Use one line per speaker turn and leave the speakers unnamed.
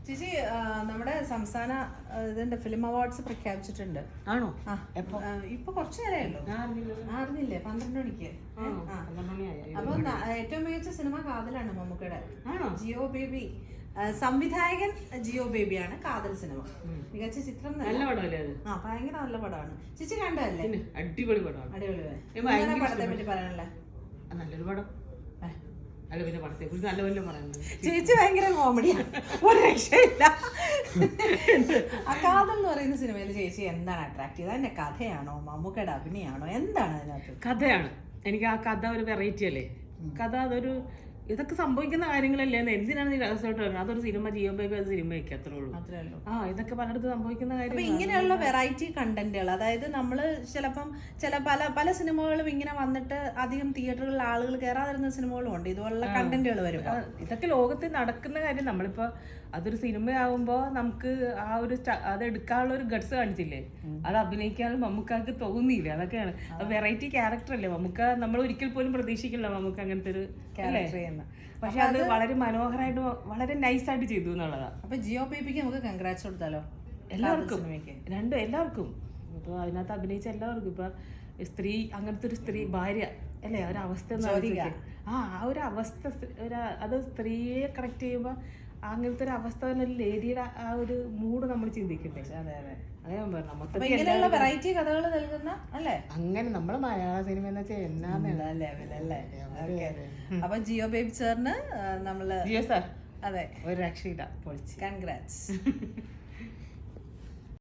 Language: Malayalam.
ചേച്ചി നമ്മുടെ സംസ്ഥാന ഇതിന്റെ ഫിലിം അവാർഡ്സ് പ്രഖ്യാപിച്ചിട്ടുണ്ട്.
ആണോ?
ഇപ്പൊ കുറച്ചു നേരമല്ലോ. അറിഞ്ഞില്ലേ? 12 മണിക്ക്. അപ്പൊ ഏറ്റവും മികച്ച സിനിമ കാതലാണ് മമ്മൂക്കയുടെ. ജിയോ ബേബി സംവിധായകൻ ജിയോ ബേബിയാണ് കാതൽ സിനിമ. മികച്ച ചിത്രം
നല്ല പടമല്ലേ അത്?
ഭയങ്കര നല്ല പടമാണ്. ചേച്ചി കണ്ടതല്ലേ?
അടിപൊളി പടമാണ്.
അടിപൊളി പടത്തെ പറ്റി പറയാനല്ലേ?
നല്ലൊരു പടം. അല്ല പിന്നെ പടത്തെ കുറിച്ച് നല്ല വല്ലതും പറയുന്നത്.
ചേച്ചി ഭയങ്കര കോമഡിയാണ്, ഒരു രക്ഷയില്ല. ആ കാതൽ എന്ന് പറയുന്ന സിനിമയിൽ ചേച്ചി എന്താണ് അട്രാക്ട് ചെയ്തത്? അതിന്റെ കഥയാണോ മമ്മൂക്കയുടെ അഭിനയാണോ? എന്താണ് അതിനകത്ത്?
കഥയാണ്. എനിക്ക് ആ കഥ ഒരു വെറൈറ്റി അല്ലേ. കഥ അതൊരു ഇതൊക്കെ സംഭവിക്കുന്ന കാര്യങ്ങളല്ലേ. എന്തിനാണ് നീ രഹസ്യമായിട്ട് പറയുന്നത്? അതൊരു സിനിമ ജിയോ ബേബി, അത് സിനിമയ്ക്ക് അത്രേ ഉള്ളൂ. ഇതൊക്കെ പലയിടത്ത് സംഭവിക്കുന്ന കാര്യം.
ഇങ്ങനെയുള്ള വെറൈറ്റി കണ്ടന്റുകൾ, അതായത് നമ്മള് ചില പല സിനിമകളും ഇങ്ങനെ വന്നിട്ട് അധികം തിയേറ്ററുകളിൽ ആളുകൾ കയറാതിരുന്ന സിനിമകളും ഉണ്ട്. ഇതുപോലുള്ള കണ്ടന്റുകൾ വരും.
ഇതൊക്കെ ലോകത്തിൽ നടക്കുന്ന കാര്യം. നമ്മളിപ്പോ അതൊരു സിനിമയാവുമ്പോ നമുക്ക് ആ ഒരു അത് എടുക്കാനുള്ള ഒരു ഗട്സ് കാണിച്ചില്ലേ, അത് അഭിനയിക്കാനും മമ്മൂക്കാർക്ക് തോന്നിയില്ലേ. അതൊക്കെയാണ് വെറൈറ്റി ക്യാരക്ടർ അല്ലേ മമ്മൂക്ക. നമ്മൾ ഒരിക്കൽ പോലും പ്രതീക്ഷിക്കില്ല മമ്മൂക്ക അങ്ങനത്തെ ഒരു ക്യാരക്ടർ ചെയ്യുന്ന. പക്ഷെ അത് വളരെ മനോഹരമായിട്ട് വളരെ നൈസായിട്ട് ചെയ്തു എന്നുള്ളതാണ്.
അപ്പൊ ജിയോ ബേബിക്ക് നമുക്ക് കൺഗ്രാറ്റ്സ് കൊടുത്താലോ?
എല്ലാവർക്കും എല്ലാവർക്കും ഇപ്പൊ അതിനകത്ത് അഭിനയിച്ച എല്ലാവർക്കും. ഇപ്പൊ സ്ത്രീ, അങ്ങനത്തെ ഒരു സ്ത്രീ ഭാര്യ അല്ലേ, ആ ഒരു അവസ്ഥ ആ ഒരു അവസ്ഥ അത് സ്ത്രീയെ കണക്ട് ചെയ്യുമ്പോ അങ്ങനത്തെ ഒരു അവസ്ഥ തന്നെ ലേഡിയുടെ ആ ഒരു മൂഡ് നമ്മൾ ചിന്തിക്കണ്ടേ. അതെ ഞാൻ പറഞ്ഞു.
വെറൈറ്റി കഥകൾ നൽകുന്ന അല്ലേ അങ്ങനെ
നമ്മളെ മലയാള സിനിമ എന്ന് വെച്ചാൽ എന്നാ
ലെവലല്ലേ. അപ്പൊ ജിയോ ബേബി സാറിന് നമ്മള്
ജിയോ സാർ
അതെ
ഒരു രക്ഷയില്ല, പൊളിച്ച്
കൺഗ്രാറ്റ്സ്.